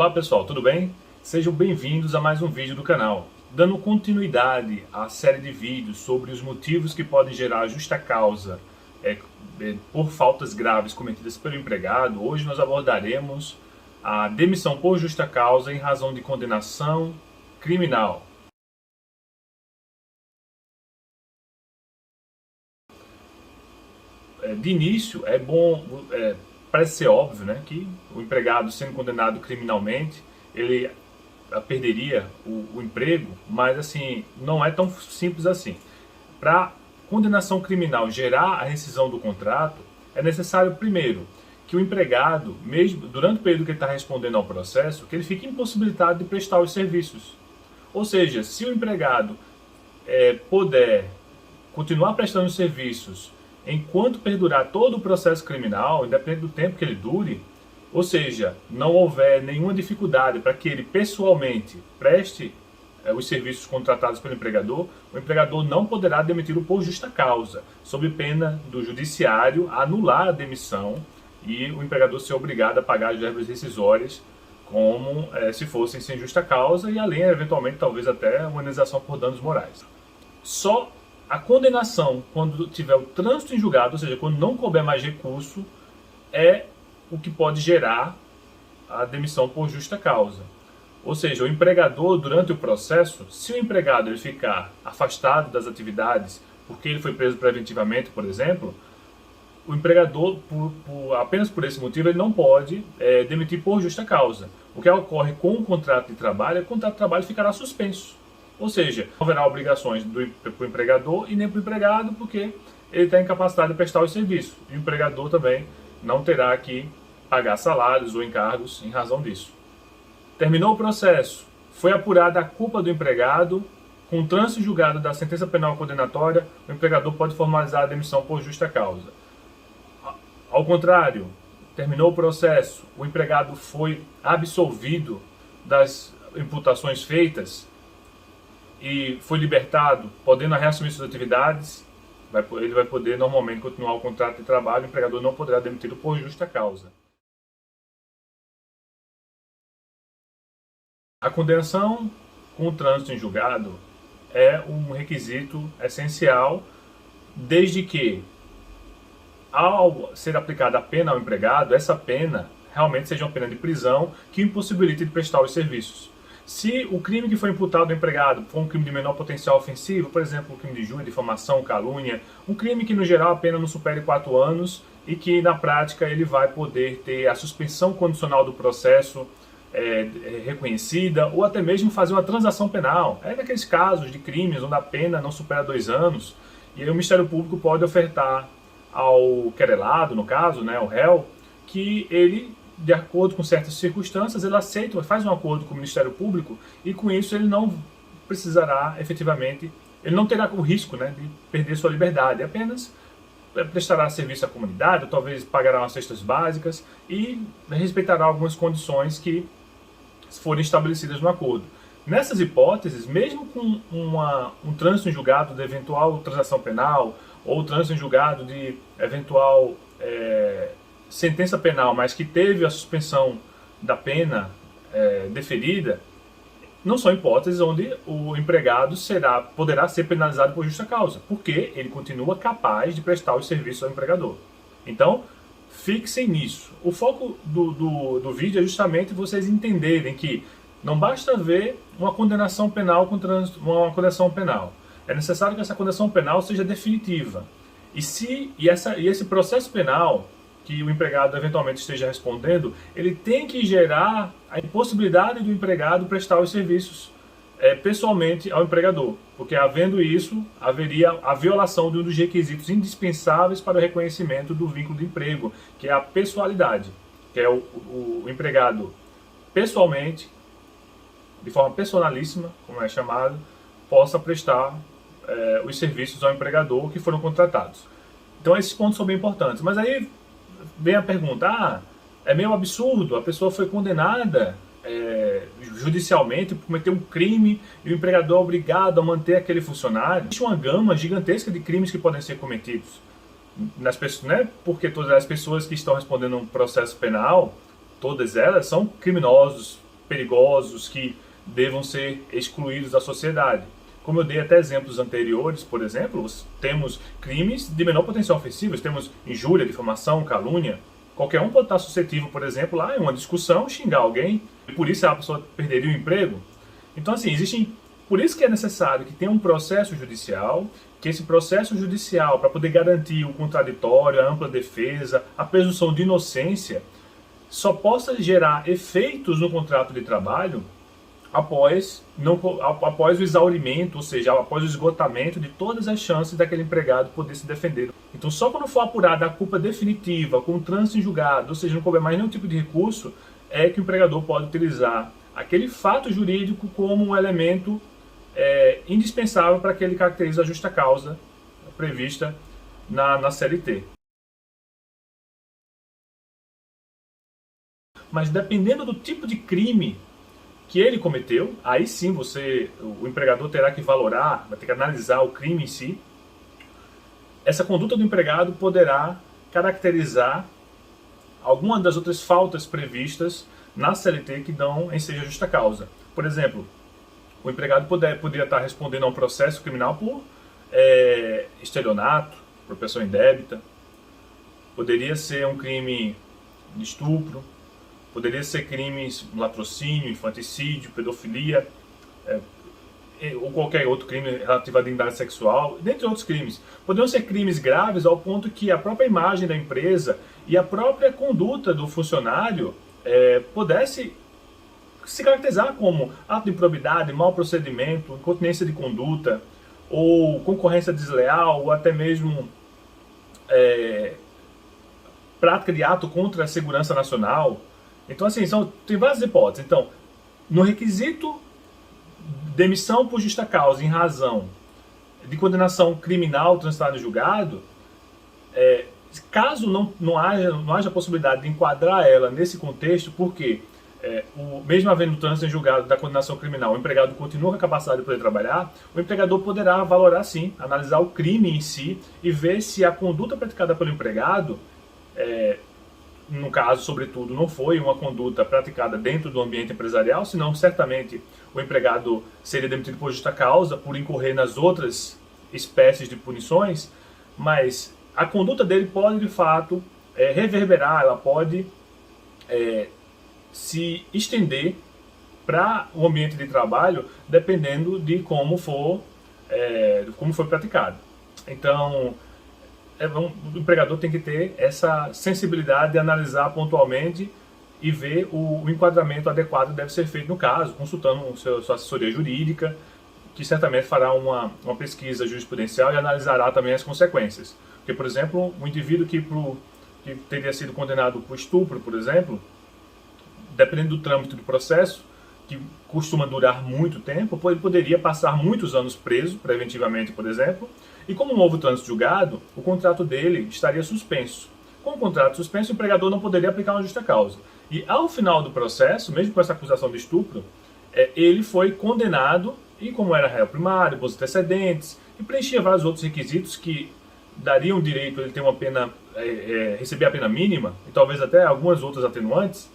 Olá pessoal, tudo bem? Sejam bem-vindos a mais um vídeo do canal. Dando continuidade à série de vídeos sobre os motivos que podem gerar justa causa por faltas graves cometidas pelo empregado, hoje nós abordaremos a demissão por justa causa em razão de condenação criminal. De início, parece ser óbvio, né, que o empregado sendo condenado criminalmente, ele perderia o emprego, mas assim, não é tão simples assim. Para condenação criminal gerar a rescisão do contrato, é necessário primeiro que o empregado, mesmo durante o período que ele está respondendo ao processo, que ele fique impossibilitado de prestar os serviços. Ou seja, se o empregado puder continuar prestando os serviços enquanto perdurar todo o processo criminal, independente do tempo que ele dure, ou seja, não houver nenhuma dificuldade para que ele pessoalmente preste os serviços contratados pelo empregador, o empregador não poderá demiti-lo por justa causa, sob pena do judiciário anular a demissão e o empregador ser obrigado a pagar as verbas rescisórias como se fossem sem justa causa e além, eventualmente, talvez até uma indenização por danos morais. Só a condenação, quando tiver o trânsito em julgado, ou seja, quando não couber mais recurso, é o que pode gerar a demissão por justa causa. Ou seja, o empregador, durante o processo, se o empregado ele ficar afastado das atividades porque ele foi preso preventivamente, por exemplo, o empregador, apenas por esse motivo, ele não pode demitir por justa causa. O que ocorre com o contrato de trabalho é que o contrato de trabalho ficará suspenso. Ou seja, não haverá obrigações para o empregador e nem para o empregado, porque ele está incapacitado de prestar os serviços. E o empregador também não terá que pagar salários ou encargos em razão disso. Terminou o processo, foi apurada a culpa do empregado, com o trânsito julgado da sentença penal condenatória, o empregador pode formalizar a demissão por justa causa. Ao contrário, terminou o processo, o empregado foi absolvido das imputações feitas, e foi libertado, podendo reassumir suas atividades, ele vai poder normalmente continuar o contrato de trabalho, o empregador não poderá demiti-lo por justa causa. A condenação com o trânsito em julgado é um requisito essencial, desde que, ao ser aplicada a pena ao empregado, essa pena realmente seja uma pena de prisão que impossibilite de prestar os serviços. Se o crime que foi imputado ao empregado for um crime de menor potencial ofensivo, por exemplo, um crime de injúria, difamação, calúnia, um crime que no geral a pena não supere 4 anos e que na prática ele vai poder ter a suspensão condicional do processo reconhecida ou até mesmo fazer uma transação penal. É naqueles casos de crimes onde a pena não supera 2 anos e aí o Ministério Público pode ofertar ao querelado, no caso, né, ao réu, que ele, de acordo com certas circunstâncias, ele aceita, faz um acordo com o Ministério Público e com isso ele não precisará efetivamente, ele não terá o risco, né, de perder sua liberdade, apenas prestará serviço à comunidade, ou talvez pagará umas cestas básicas e respeitará algumas condições que forem estabelecidas no acordo. Nessas hipóteses, mesmo com um trânsito em julgado de eventual transação penal ou trânsito em julgado de eventual sentença penal, mas que teve a suspensão da pena deferida, não são hipóteses onde o empregado poderá ser penalizado por justa causa, porque ele continua capaz de prestar os serviços ao empregador. Então, fixem nisso. O foco do vídeo é justamente vocês entenderem que não basta ver uma condenação penal com trânsito, uma condenação penal. É necessário que essa condenação penal seja definitiva. E esse processo penal que o empregado eventualmente esteja respondendo, ele tem que gerar a impossibilidade do empregado prestar os serviços pessoalmente ao empregador, porque havendo isso, haveria a violação de um dos requisitos indispensáveis para o reconhecimento do vínculo de emprego, que é a pessoalidade, que é o empregado pessoalmente, de forma personalíssima, como é chamado, possa prestar os serviços ao empregador que foram contratados. Então esses pontos são bem importantes, mas aí vem a pergunta, é meio absurdo, a pessoa foi condenada judicialmente por cometer um crime e o empregador é obrigado a manter aquele funcionário. Existe uma gama gigantesca de crimes que podem ser cometidos. Não é porque todas as pessoas que estão respondendo um processo penal, todas elas são criminosos perigosos que devam ser excluídos da sociedade. Como eu dei até exemplos anteriores, por exemplo, temos crimes de menor potencial ofensivo, temos injúria, difamação, calúnia. Qualquer um pode estar suscetível, por exemplo, lá em uma discussão, xingar alguém, e por isso a pessoa perderia o emprego. Então, assim, por isso que é necessário que tenha um processo judicial, que esse processo judicial, para poder garantir o contraditório, a ampla defesa, a presunção de inocência, só possa gerar efeitos no contrato de trabalho após o exaurimento, ou seja, após o esgotamento de todas as chances daquele empregado poder se defender. Então, só quando for apurada a culpa definitiva, com o trânsito em julgado, ou seja, não couber mais nenhum tipo de recurso, é que o empregador pode utilizar aquele fato jurídico como um elemento indispensável para que ele caracterize a justa causa prevista na CLT. Mas dependendo do tipo de crime que ele cometeu, aí sim o empregador terá que valorar, vai ter que analisar o crime em si. Essa conduta do empregado poderá caracterizar alguma das outras faltas previstas na CLT que dão ensejo à justa causa. Por exemplo, o empregado poderia estar respondendo a um processo criminal por estelionato, propensão indébita, poderia ser um crime de estupro, poderia ser crimes latrocínio, infanticídio, pedofilia, ou qualquer outro crime relativo à dignidade sexual, dentre outros crimes. Poderiam ser crimes graves ao ponto que a própria imagem da empresa e a própria conduta do funcionário pudesse se caracterizar como ato de improbidade, mau procedimento, incontinência de conduta, ou concorrência desleal, ou até mesmo prática de ato contra a segurança nacional. Então, assim, tem várias hipóteses. Então, no requisito demissão por justa causa, em razão de condenação criminal transitada em julgado, caso não haja a possibilidade de enquadrar ela nesse contexto, porque mesmo havendo trânsito em julgado da condenação criminal, o empregado continua com a capacidade de poder trabalhar, o empregador poderá valorar sim, analisar o crime em si e ver se a conduta praticada pelo empregado, no caso, sobretudo, não foi uma conduta praticada dentro do ambiente empresarial, senão certamente o empregado seria demitido por justa causa, por incorrer nas outras espécies de punições, mas a conduta dele pode, de fato, reverberar, ela pode se estender para o ambiente de trabalho, dependendo de como foi praticado. Então, o empregador tem que ter essa sensibilidade de analisar pontualmente e ver o enquadramento adequado que deve ser feito no caso, consultando sua assessoria jurídica, que certamente fará uma pesquisa jurisprudencial e analisará também as consequências. Porque, por exemplo, um indivíduo que teria sido condenado por estupro, por exemplo, dependendo do trâmite do processo, que costuma durar muito tempo, ele poderia passar muitos anos preso, preventivamente, por exemplo, e como não houve trânsito julgado, o contrato dele estaria suspenso. Com o contrato suspenso, o empregador não poderia aplicar uma justa causa. E ao final do processo, mesmo com essa acusação de estupro, ele foi condenado, e como era réu primário, bons antecedentes, e preenchia vários outros requisitos que dariam direito a ele ter uma pena, receber a pena mínima, e talvez até algumas outras atenuantes,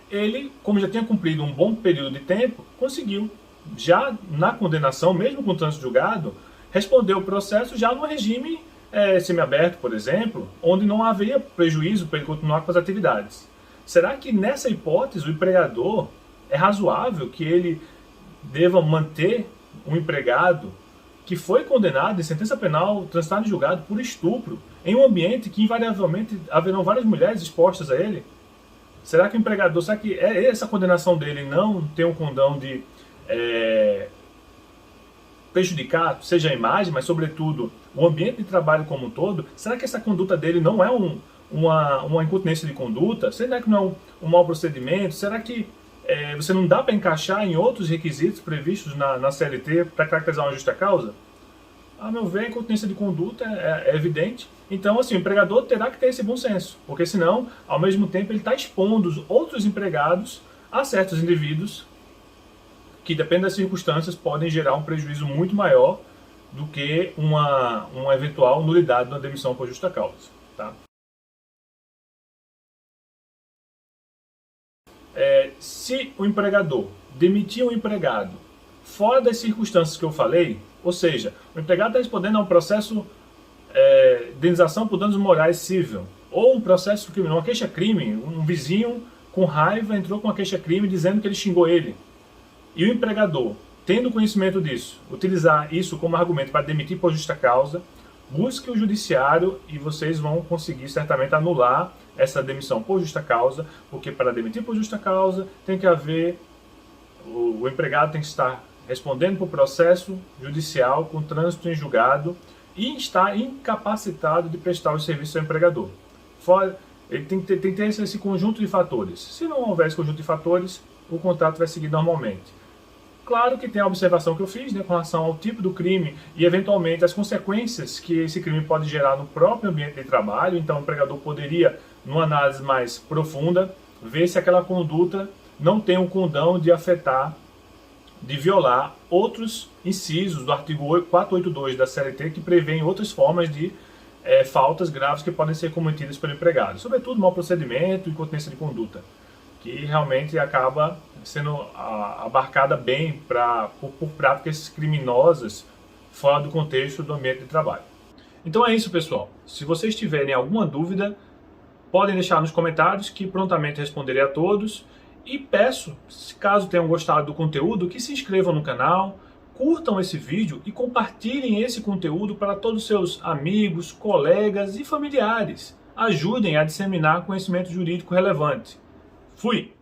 ele, como já tinha cumprido um bom período de tempo, conseguiu, já na condenação, mesmo com o trânsito julgado, responder o processo já no regime semiaberto, por exemplo, onde não haveria prejuízo para ele continuar com as atividades. Será que nessa hipótese o empregador é razoável que ele deva manter um empregado que foi condenado em sentença penal transitado em julgado por estupro em um ambiente que invariavelmente haverão várias mulheres expostas a ele? Será que o empregador, será que essa condenação dele não tem um condão de prejudicar, seja a imagem, mas sobretudo o ambiente de trabalho como um todo? Será que essa conduta dele não é uma incontinência de conduta? Será que não é um mau procedimento? Será que você não dá para encaixar em outros requisitos previstos na CLT para caracterizar uma justa causa? A meu ver, a incontinência de conduta é evidente. Então, assim, o empregador terá que ter esse bom senso, porque senão, ao mesmo tempo, ele está expondo os outros empregados a certos indivíduos que, dependendo das circunstâncias, podem gerar um prejuízo muito maior do que uma eventual nulidade da demissão por justa causa. Tá? se o empregador demitir um empregado fora das circunstâncias que eu falei, ou seja, o empregado está respondendo a um processo de indenização por danos morais civil, ou um processo criminal, uma queixa-crime, um vizinho com raiva entrou com uma queixa-crime dizendo que ele xingou ele, e o empregador, tendo conhecimento disso, utilizar isso como argumento para demitir por justa causa, busque o judiciário e vocês vão conseguir certamente anular essa demissão por justa causa, porque para demitir por justa causa tem que haver, o empregado tem que estar respondendo por processo judicial com trânsito em julgado e estar incapacitado de prestar o serviço ao empregador. Ele tem que ter esse conjunto de fatores. Se não houver esse conjunto de fatores, o contrato vai seguir normalmente. Claro que tem a observação que eu fiz, né, com relação ao tipo do crime e, eventualmente, as consequências que esse crime pode gerar no próprio ambiente de trabalho. Então, o empregador poderia, numa análise mais profunda, ver se aquela conduta não tem um condão de afetar, de violar outros incisos do artigo 482 da CLT, que prevêem outras formas de faltas graves que podem ser cometidas pelo empregado. Sobretudo, mau procedimento e incontinência de conduta, que realmente acaba sendo abarcada bem por práticas criminosas fora do contexto do ambiente de trabalho. Então é isso, pessoal. Se vocês tiverem alguma dúvida, podem deixar nos comentários que prontamente responderei a todos. E peço, caso tenham gostado do conteúdo, que se inscrevam no canal, curtam esse vídeo e compartilhem esse conteúdo para todos os seus amigos, colegas e familiares. Ajudem a disseminar conhecimento jurídico relevante. Fui!